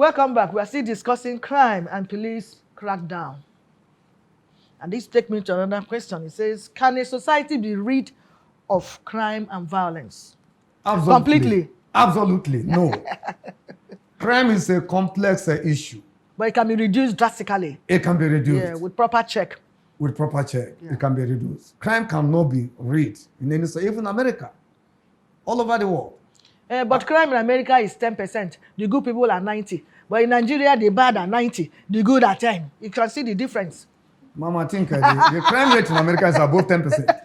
Welcome back. We are still discussing crime and police crackdown. And this takes me to another question. It says, can a society be rid of crime and violence? Absolutely. Completely. Absolutely, no. Crime is a complex issue. But it can be reduced drastically. It can be reduced. Yeah, with proper check. With proper check, it can be reduced. Crime cannot be rid in any state, even America, all over the world. But crime in America is 10%. The good people are 90. But in Nigeria, the bad are 90. The good are 10. You can see the difference. Mama, I think the crime rate in America is above 10%.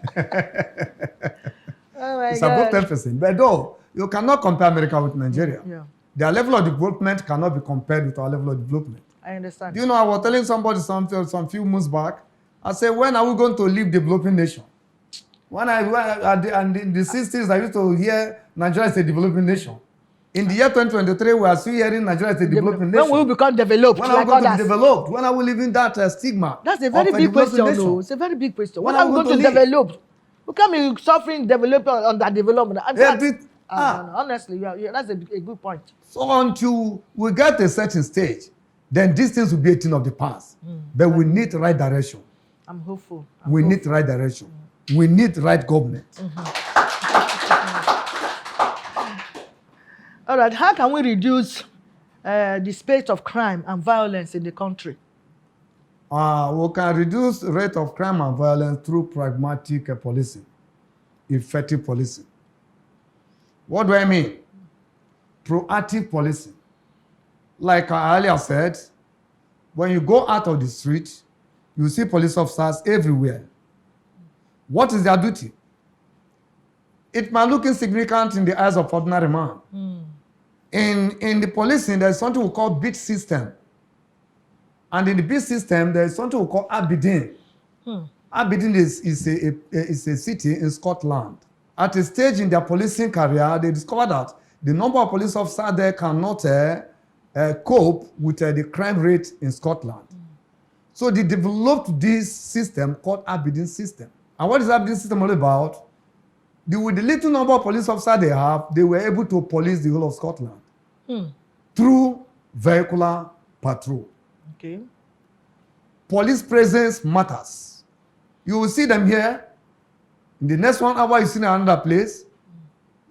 Oh my it's God. above 10%. But though, you cannot compare America with Nigeria. Yeah. Their level of development cannot be compared with our level of development. I understand. Do you know, I was telling somebody some few months back, I said, when are we going to leave developing nation? And in the 60s, I used to hear Nigeria is a developing nation. In the year 2023, we are still hearing Nigeria is a developing nation. When will we become developed? When are we going to be developed? When are we leaving that stigma? That's a very big question, though. It's a very big question. When are we going to develop? We can't be suffering development on that development. Honestly, that's a good point. So until we get a certain stage, then these things will be a thing of the past. But we need the right direction. I'm hopeful. We need the right direction. We need the right government. All right, how can we reduce the spate of crime and violence in the country? We can reduce the rate of crime and violence through pragmatic policing, effective policing. What do I mean? Proactive policing. Like I earlier said, when you go out of the street, you see police officers everywhere. What is their duty? It might look insignificant in the eyes of ordinary man. In the policing, there is something we call beat system. And in the beat system, there is something we call Aberdeen. Aberdeen is a city in Scotland. At a stage in their policing career, they discovered that the number of police officers there cannot cope with the crime rate in Scotland. So they developed this system called Aberdeen system. And what is Aberdeen system all about? With the little number of police officers they have, they were able to police the whole of Scotland through vehicular patrol. Okay. Police presence matters. You will see them here. In the next 1 hour, you see them in another place.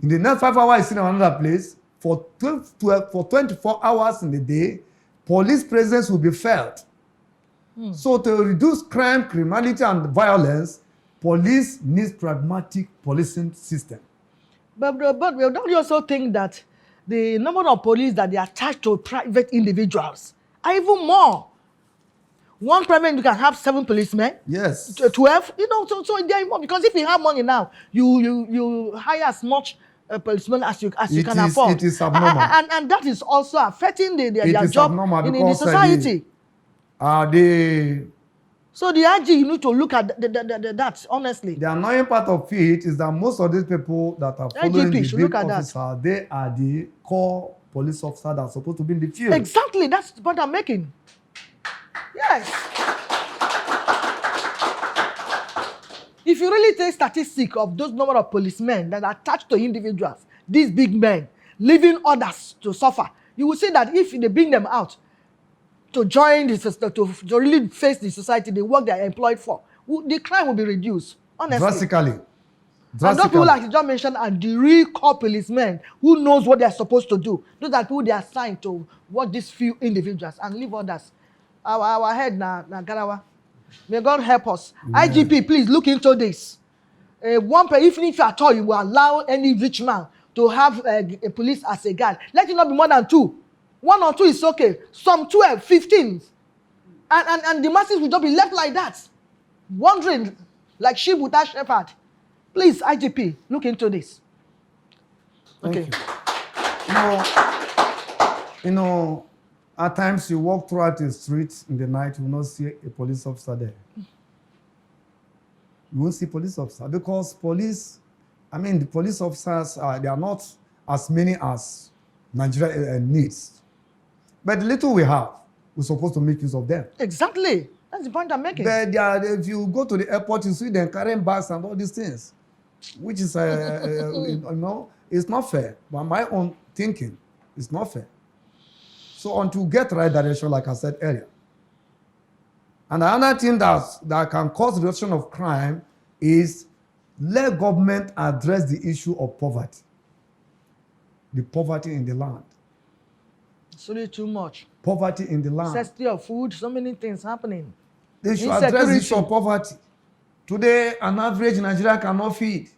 In the next 5 hours, you see them in another place. For 24 hours in the day, police presence will be felt. So to reduce crime, criminality, and violence, police needs pragmatic policing system. But don't you also think that the number of police that they attach to private individuals are even more? One private you can have 7 policemen. Yes. 12. You know, so they're more, because if you have money now, you hire as much policemen as you can afford. It is abnormal. And that is also affecting their job in the society. So the IG, you need to look at that, honestly. The annoying part of it is that most of these people that are following the big officer, they are the core police officer that are supposed to be in the field. Exactly, that's the point I'm making. Yes. If you really take statistics of those number of policemen that are attached to individuals, these big men, leaving others to suffer, you will see that if they bring them out to join the system, to really face the society, the work they are employed for, the crime will be reduced, honestly. Drastically. And those people, like you just mentioned, are the real core policemen who knows what they are supposed to do. Those are people they are assigned to watch these few individuals and leave others. Our head na Garawa. May God help us. Yeah. IGP, please look into this. Even if at all you will allow any rich man to have a police as a guard, let it not be more than 2. 1 or 2 is okay. Some 12, 15. And the masses will just be left like that, wandering like sheep without shepherd. Please, IGP, look into this. Okay. You know, at times you walk throughout the street in the night, you will not see a police officer there. You won't see police officer because the police officers, they are not as many as Nigeria needs. But the little we have, we're supposed to make use of them. Exactly. That's the point I'm making. But if you go to the airport, you see them carrying bags and all these things, which is, it's not fair. By my own thinking, it's not fair. So until we get right direction, like I said earlier. And another thing that can cause reduction of crime is let government address the issue of poverty. The poverty in the land. It's really too much. Poverty in the land. Scarcity of food, so many things happening. They should address the issue of poverty. Today, an average Nigerian cannot feed.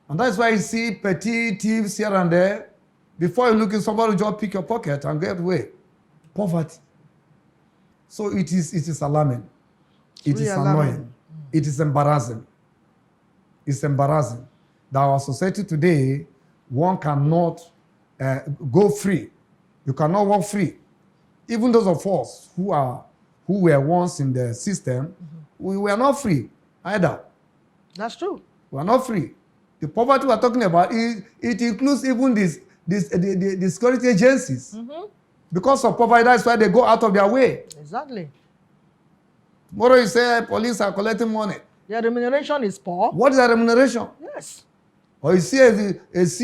And that's why you see petty thieves here and there. Before you look at somebody, just pick your pocket and get away. Poverty. So it is alarming. It is annoying. It is embarrassing. It's embarrassing that our society today, one cannot go free. You cannot walk free. Even those of us who were once in the system, we were not free either. That's true. We are not free. The poverty we are talking about, it includes even the security agencies. Because of poverty, that's why they go out of their way. Exactly. Tomorrow you say police are collecting money. Their remuneration is poor. What is their remuneration? Yes. Or you see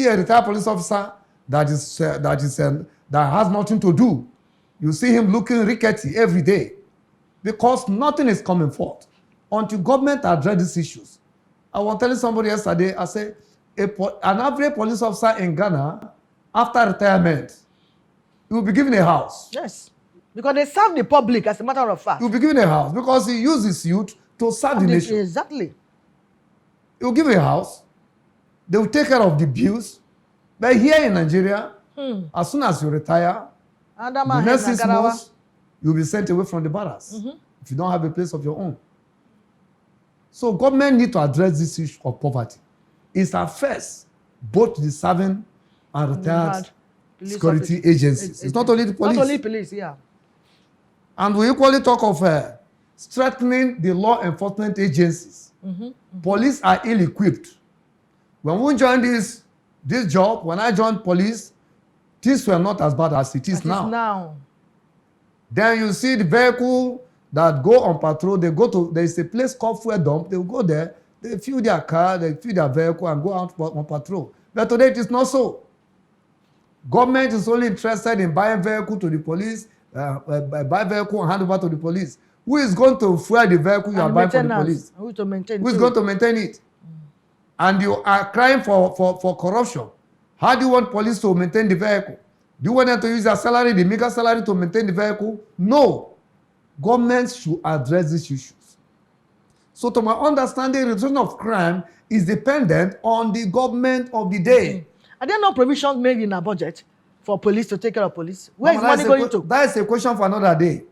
a retired police officer that has nothing to do. You see him looking rickety every day because nothing is coming forth until government address these issues. I was telling somebody yesterday, I said, an average police officer in Ghana, after retirement, he will be given a house. Yes. Because they serve the public, as a matter of fact. He will be given a house because he uses youth to serve the nation. Exactly. He will give a house. They will take care of the bills. But here in Nigeria, as soon as you retire, the next 6 months, you'll be sent away from the barracks if you don't have a place of your own. So government need to address this issue of poverty. It affects both the serving and retired security agencies. It's not only the police. Not only police, yeah. And we equally talk of strengthening the law enforcement agencies. Police are ill-equipped. When we joined this job, when I joined police, things were not as bad as it is now. Then you see the vehicle that go on patrol, there is a place called fuel dump, they will go there, they fill their car, they fill their vehicle and go out on patrol. But today it is not so. Government is only interested in buying vehicle to the police, buy vehicle and hand over to the police. Who is going to fuel the vehicle you are buying for the police? Who is going to maintain it? And you are crying for corruption. How do you want police to maintain the vehicle? Do you want them to use their salary, the meager salary, to maintain the vehicle? No. Governments should address these issues. So to my understanding, reduction of crime is dependent on the government of the day. Are there no provisions made in our budget for police to take care of police? Where is money going to? That is a question for another day.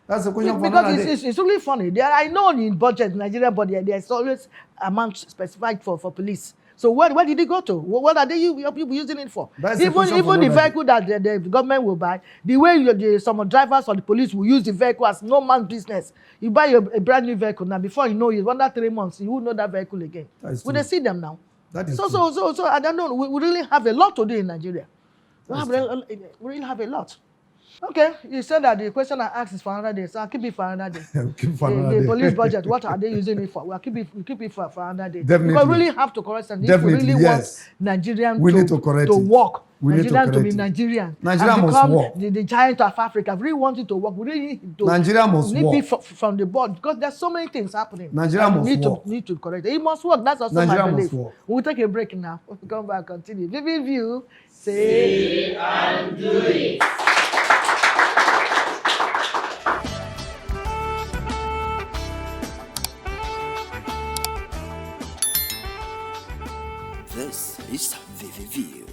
That's a question for another day. Because it's really funny. I know in budget, Nigeria budget, there's always amount specified for police. So where did it go to? What are they using it for? Even the vehicle that the government will buy, the way some drivers or the police will use the vehicle as no man's business. You buy a brand new vehicle now, before you know it, under 3 months, you will know that vehicle again. Will they see them now? That is so I don't know. We really have a lot to do in Nigeria. We really have a lot. Okay, you said that the question I asked is for another day, so I'll keep it for another day. The police budget, what are they using it for? We'll keep it for another day. Definitely. Because we really have to correct something. If we really want Nigerians to work, Nigerians to be Nigerian. Nigeria must work. The giant of Africa. If we really want it to work, we really need to. Nigeria must work. From the board, because there's so many things happening. Nigeria must work. Need to correct it. It must work. That's also my belief. We'll take a break now. We'll come back and continue. Vivid View, say and do it. This is Vivid View.